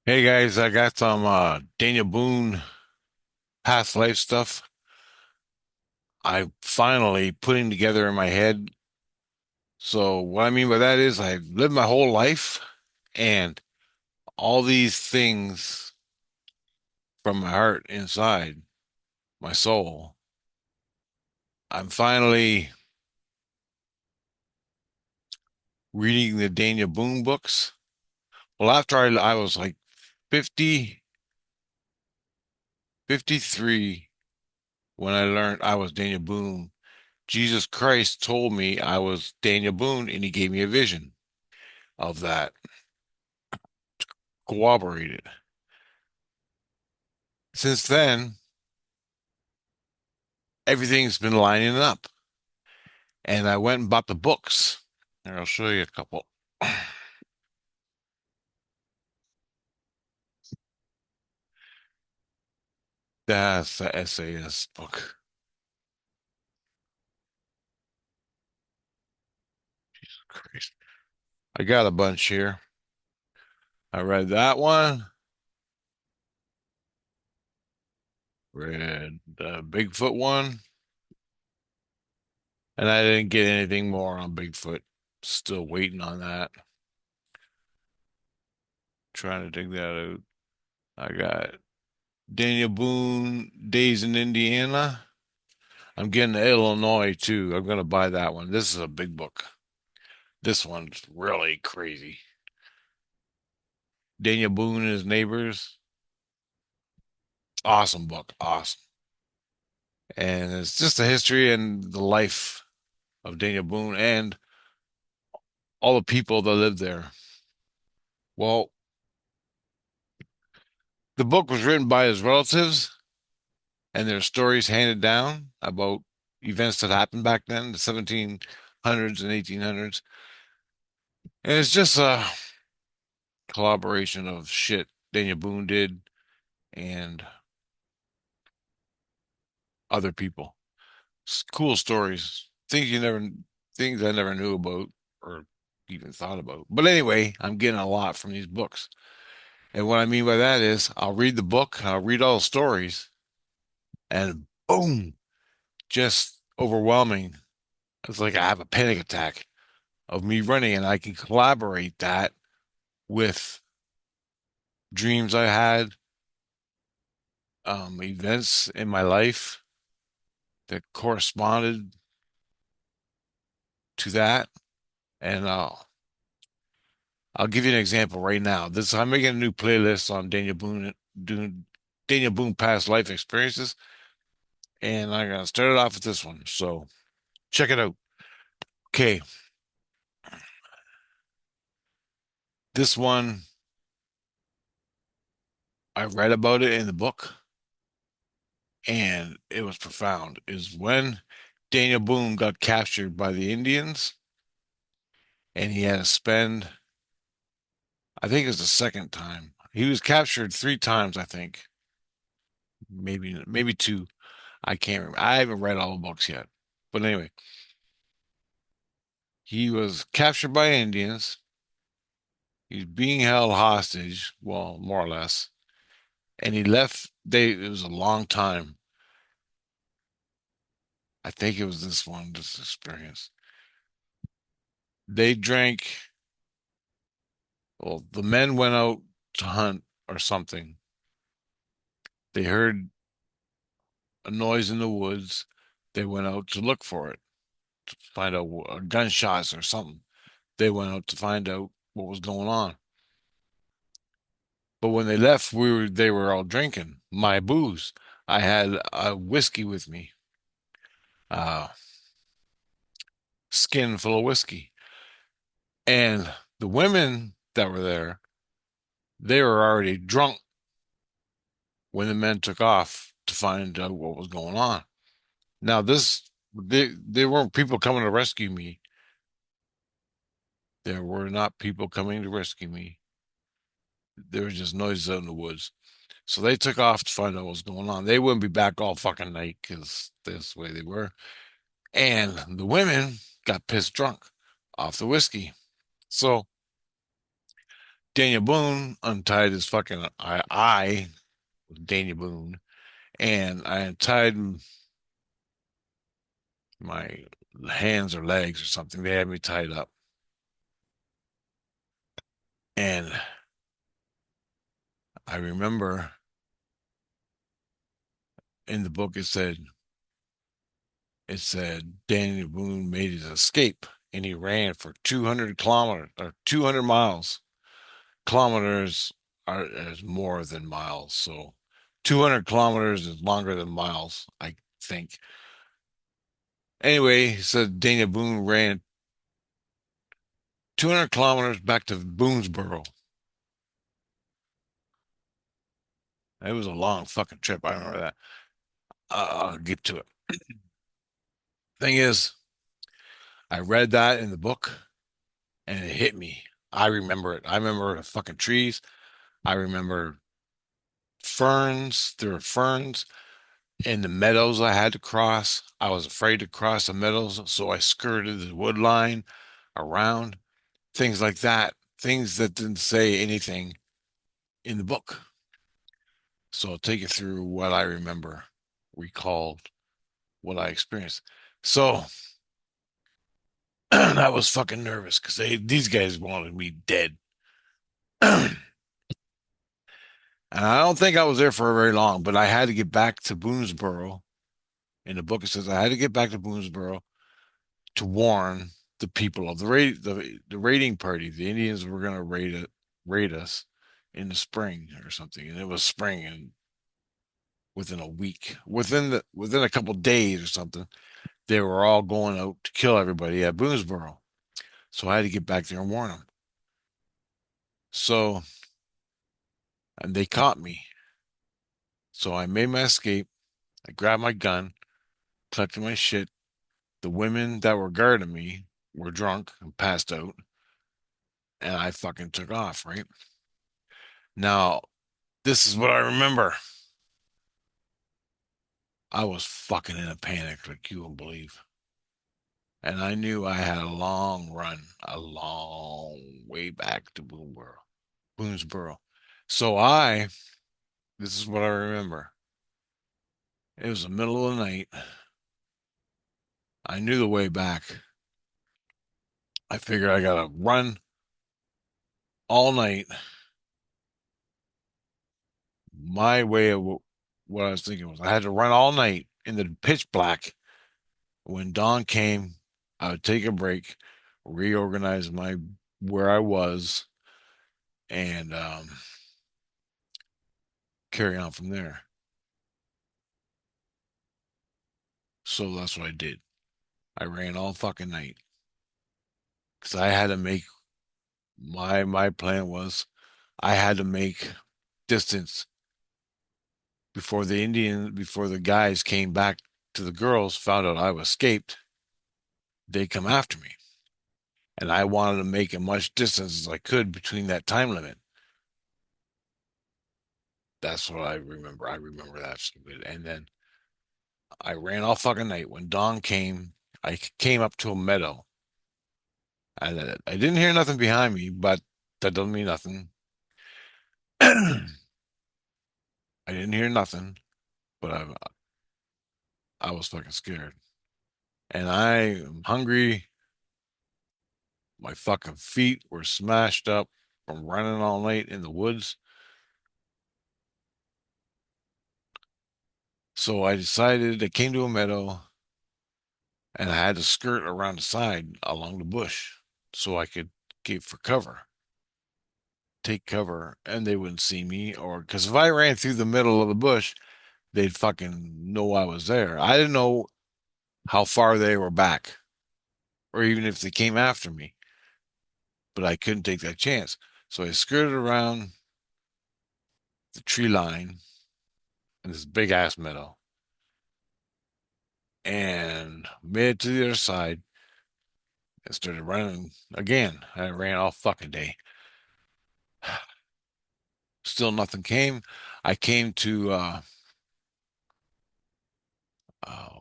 Hey guys, I got some Daniel Boone past life stuff. I finally putting together in my head. So what I mean by that is I lived my whole life and all these things from my heart inside, my soul. I'm finally reading the Daniel Boone books. Well, after I was like 50, 53 when I learned I was Daniel Boone. Jesus Christ told me I was Daniel Boone and he gave me a vision of that. Cooperated. Since then, everything's been lining up. And I went and bought the books. Here, I'll show you a couple. That's the essayist book. Christ. I got a bunch here. I read that one, read the Bigfoot one, and I didn't get anything more on Bigfoot. Still waiting on that. Trying to dig that out. I got Daniel Boone, Days in Indiana. I'm getting to Illinois too. I'm gonna buy that one. This is a big book. This one's really crazy. Daniel Boone and his neighbors. Awesome book. Awesome. And it's just the history and the life of Daniel Boone and all the people that lived there. Well, the book was written by his relatives and their stories handed down about events that happened back then, the 1700s and 1800s. And it's just a collaboration of shit Daniel Boone did and other people. Cool stories, things I never knew about or even thought about. But anyway, I'm getting a lot from these books. And what I mean by that is I'll read the book, I'll read all the stories, and boom, just overwhelming. It's like I have a panic attack of me running, and I can collaborate that with dreams I had, events in my life that corresponded to that. And I'll give you an example right now. This I'm making a new playlist on Daniel Boone past life experiences, and I'm gonna start it off with this one. So check it out. Okay, this one I read about it in the book, and it was profound. Is when Daniel Boone got captured by the Indians, and he had to spend, I think it was the second time. He was captured three times, I think, maybe two. I can't remember. I haven't read all the books yet, but anyway, he was captured by Indians. He's being held hostage, well, more or less, and he left. It was a long time. I think it was this experience. They drank. Well, the men went out to hunt or something. They heard a noise in the woods. They went out to look for it, to find out gunshots or something. They went out to find out what was going on. But when they left, they were all drinking my booze. I had a whiskey with me, uh, skin full of whiskey, and the women that were there, they were already drunk when the men took off to find out what was going on. Now, there weren't people coming to rescue me. There were not people coming to rescue me. There was just noises out in the woods. So they took off to find out what was going on. They wouldn't be back all fucking night because that's the way they were. And the women got pissed drunk off the whiskey. So Daniel Boone untied his fucking I was Daniel Boone, and I untied my hands or legs or something. They had me tied up, and I remember in the book it said Daniel Boone made his escape, and he ran for 200 kilometers or 200 miles. Kilometers are is more than miles, so 200 kilometers is longer than miles, I think. Anyway, he said Daniel Boone ran 200 kilometers back to Boonesboro. It was a long fucking trip. I remember that. I'll get to it. Thing is, I read that in the book and it hit me. I remember it. I remember the fucking trees. I remember ferns. There were ferns in the meadows I had to cross. I was afraid to cross the meadows, so I skirted the wood line around. Things like that. Things that didn't say anything in the book. So I'll take you through what I remember, recalled what I experienced. So I was fucking nervous because these guys wanted me dead. And I don't think I was there for very long, but I had to get back to Boonesboro. In the book, it says I had to get back to Boonesboro to warn the people of the raiding party. The Indians were going to raid us in the spring or something, and it was spring, and within a week, within a couple days or something, they were all going out to kill everybody at Boonesboro. So I had to get back there and warn them. So, and they caught me. So I made my escape. I grabbed my gun, collected my shit. The women that were guarding me were drunk and passed out, and I fucking took off, right? Now, this is what I remember. I was fucking in a panic like you won't believe. And I knew I had a long run, a long way back to Boonesboro. So this is what I remember. It was the middle of the night. I knew the way back. I figured I gotta run all night. My way of what I was thinking was I had to run all night in the pitch black. When dawn came, I would take a break, reorganize my where I was, and carry on from there. So that's what I did. I ran all fucking night because I had to make my plan was I had to make distance before the guys came back to the girls, found out I was escaped. They come after me, and I wanted to make as much distance as I could between that time limit. That's what I remember. I remember that so good. And then I ran all fucking night. When dawn came, I came up to a meadow. I didn't hear nothing behind me, but that doesn't mean nothing. I didn't hear nothing, but I was fucking scared. And I am hungry. My fucking feet were smashed up from running all night in the woods. So I came to a meadow and I had to skirt around the side along the bush so I could get for cover, take cover, and they wouldn't see me. Or because if I ran through the middle of the bush, they'd fucking know I was there. I didn't know how far they were back or even if they came after me, but I couldn't take that chance. So I skirted around the tree line in this big ass meadow and made it to the other side and started running again. I ran all fucking day. Still nothing came. I came to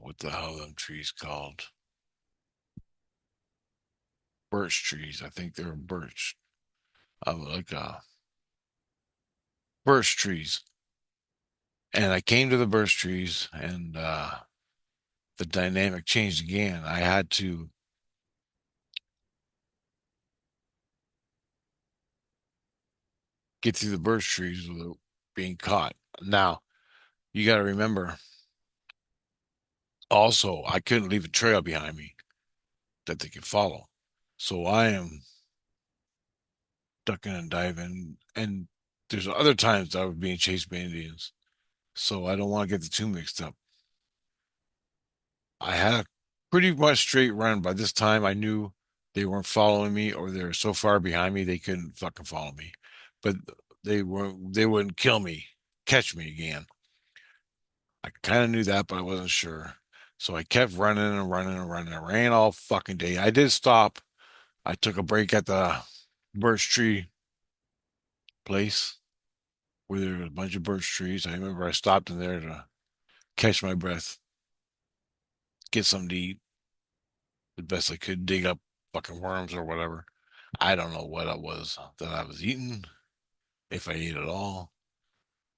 what the hell are them trees called? Birch trees. I think they were birch. of like birch trees. And I came to the birch trees, and the dynamic changed again. I had to get through the birch trees without being caught. Now, you got to remember also, I couldn't leave a trail behind me that they could follow. So I am ducking and diving. And there's other times I was being chased by Indians. So I don't want to get the two mixed up. I had a pretty much straight run. By this time, I knew they weren't following me, or they were so far behind me they couldn't fucking follow me. But they wouldn't kill me, catch me again. I kind of knew that, but I wasn't sure. So I kept running and running and running. I ran all fucking day. I did stop. I took a break at the birch tree place where there was a bunch of birch trees. I remember I stopped in there to catch my breath, get something to eat the best I could, dig up fucking worms or whatever. I don't know what it was that I was eating, if I ate at all,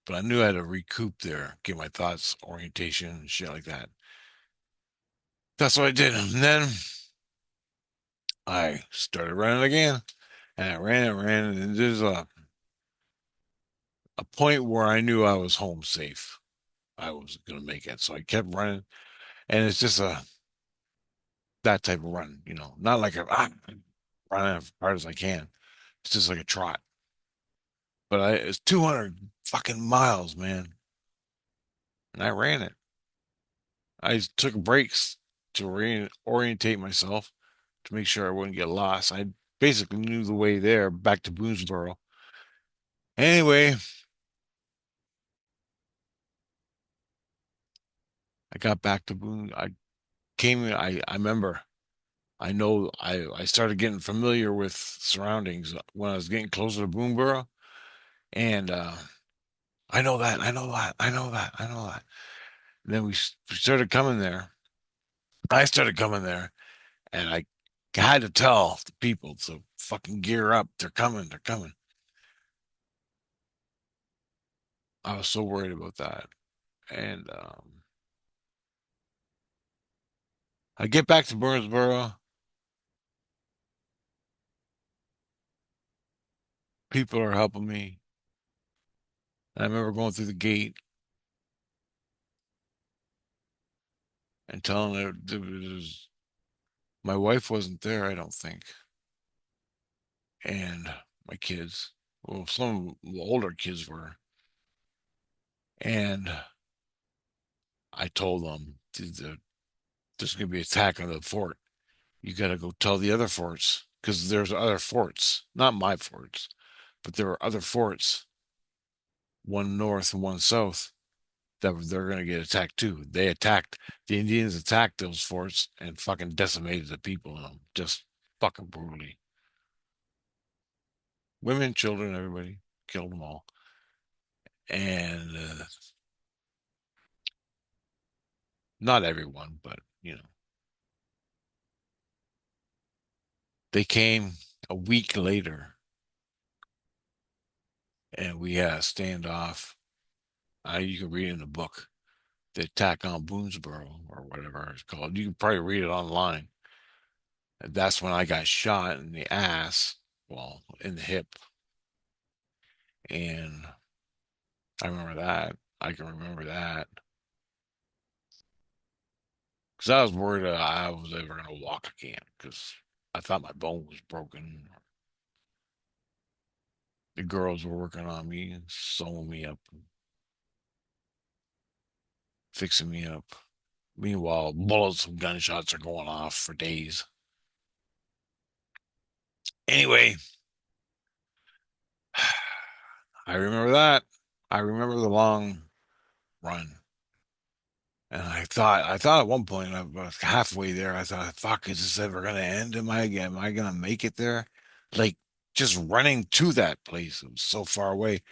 but I knew I had to recoup there, get my thoughts, orientation, and shit like that. That's what I did. And then I started running again, and I ran and ran, and there's a point where I knew I was home safe. I was gonna make it, so I kept running, and it's just a that type of run, not like running as hard as I can. It's just like a trot. But it's 200 fucking miles, man, and I ran it. I took breaks to orientate myself to make sure I wouldn't get lost. I basically knew the way there back to Boonesboro. Anyway, I got back to Boone. I came. I remember. I know. I started getting familiar with surroundings when I was getting closer to Boonesboro, and I know that. I know that. I know that. I know that. And then we started coming there. I started coming there, and I had to tell the people to fucking gear up. They're coming. They're coming. I was so worried about that. And I get back to Burnsboro. People are helping me. And I remember going through the gate and telling her my wife wasn't there, I don't think, and my kids. Well, some of the older kids were. And I told them there's going to be an attack on the fort. You got to go tell the other forts because there's other forts, not my forts, but there were other forts, one north and one south, that they're going to get attacked too. The Indians attacked those forts and fucking decimated the people in them, just fucking brutally. Women, children, everybody killed them all. And not everyone, but they came a week later, and we had a standoff. You can read in the book, the attack on Boonesboro or whatever it's called. You can probably read it online. That's when I got shot in the ass, well, in the hip, and I remember that. I can remember that because I was worried that I was ever going to walk again because I thought my bone was broken. The girls were working on me, sewing me up, fixing me up. Meanwhile, bullets and gunshots are going off for days. Anyway, I remember that. I remember the long run. And I thought at one point, I was halfway there. I thought, fuck, is this ever going to end? Am I going to make it there? Like, just running to that place. It was so far away.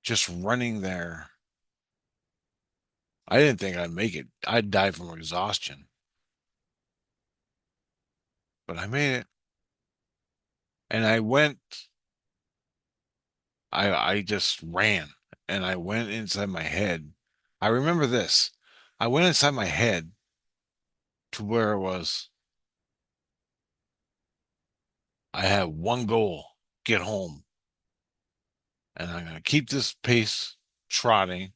Just running there. I didn't think I'd make it. I'd die from exhaustion, but I made it. And I went. I just ran and I went inside my head. I remember this. I went inside my head to where it was I had one goal, get home. And I'm gonna keep this pace trotting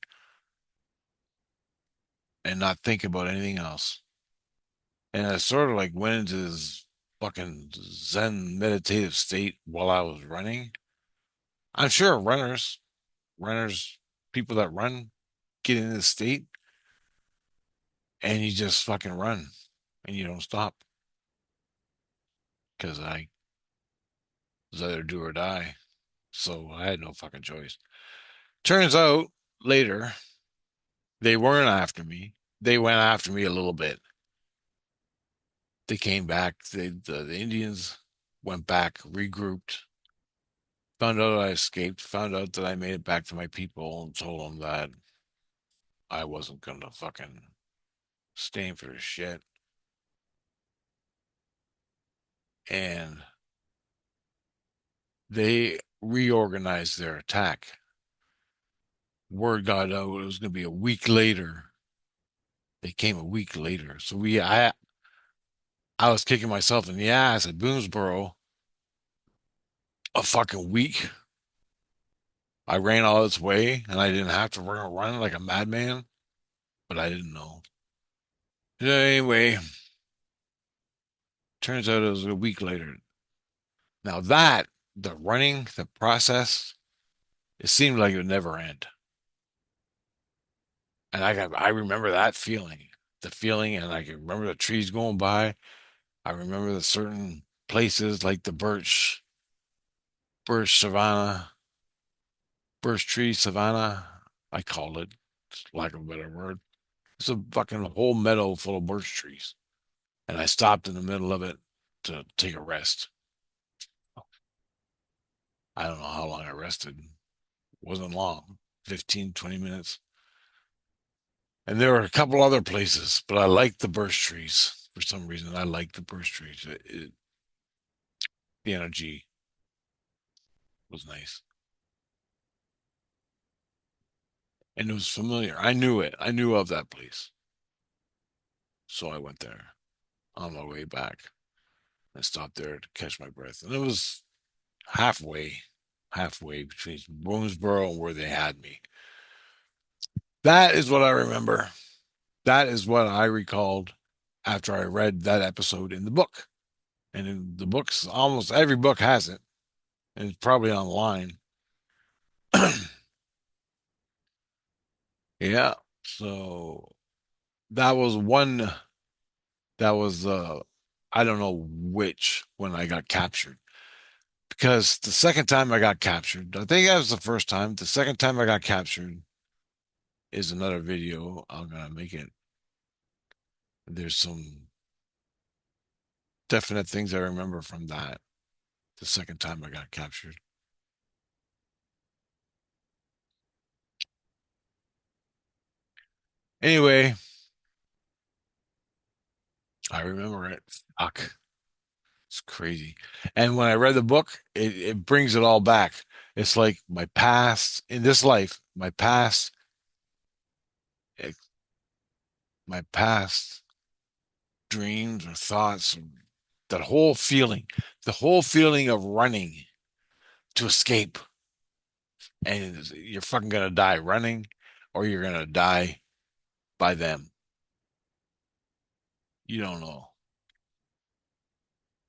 and not think about anything else. And I sort of like went into this fucking Zen meditative state while I was running. I'm sure runners, people that run get in this state and you just fucking run and you don't stop because I was either do or die. So I had no fucking choice. Turns out later they weren't after me. They went after me a little bit. They came back. The Indians went back, regrouped, found out I escaped, found out that I made it back to my people, and told them that I wasn't gonna fucking stand for this shit. And they reorganized their attack. Word got out it was gonna be a week later. They came a week later. So I was kicking myself in the ass at Boonesboro a fucking week. I ran all this way and I didn't have to run like a madman, but I didn't know. Anyway, turns out it was a week later. Now the running, the process, it seemed like it would never end. And I remember that feeling, the feeling, and I can remember the trees going by. I remember the certain places like the birch savanna, birch tree savanna, I called it, lack of a better word. It's a fucking whole meadow full of birch trees. And I stopped in the middle of it to take a rest. I don't know how long I rested. It wasn't long, 15, 20 minutes. And there were a couple other places, but I liked the birch trees for some reason. I liked the birch trees. The energy was nice, and it was familiar. I knew it. I knew of that place, so I went there on my way back. I stopped there to catch my breath, and it was halfway, halfway between Boonesboro and where they had me. That is what I remember. That is what I recalled after I read that episode in the book. And in the books, almost every book has it, and it's probably online. Yeah. So that was one that was I don't know which when I got captured. Because the second time I got captured, I think that was the first time. The second time I got captured is another video. I'm gonna make it. There's some definite things I remember from that. The second time I got captured. Anyway, I remember it. Fuck. It's crazy. And when I read the book, it brings it all back. It's like my past in this life, eh, my past dreams or thoughts, that whole feeling, the whole feeling of running to escape. And you're fucking gonna die running or you're gonna die by them. You don't know.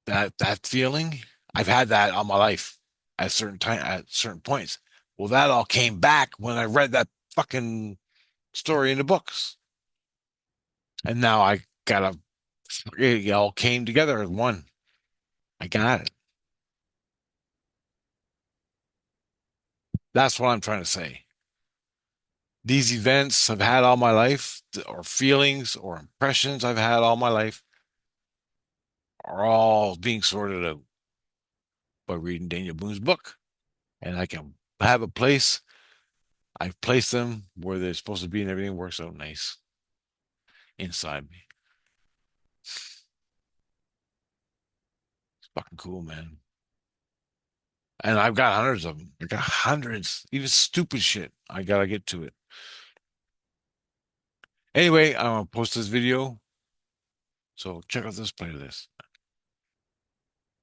That feeling, I've had that all my life at certain time at certain points. Well, that all came back when I read that fucking story in the books. And now I gotta, it all came together as one. I got it. That's what I'm trying to say. These events I've had all my life, or feelings or impressions I've had all my life, are all being sorted out by reading Daniel Boone's book. And I can have a place. I've placed them where they're supposed to be, and everything works out nice inside me. It's fucking cool, man. And I've got hundreds of them. I got hundreds, even stupid shit. I gotta get to it. Anyway, I'm gonna post this video, so check out this playlist.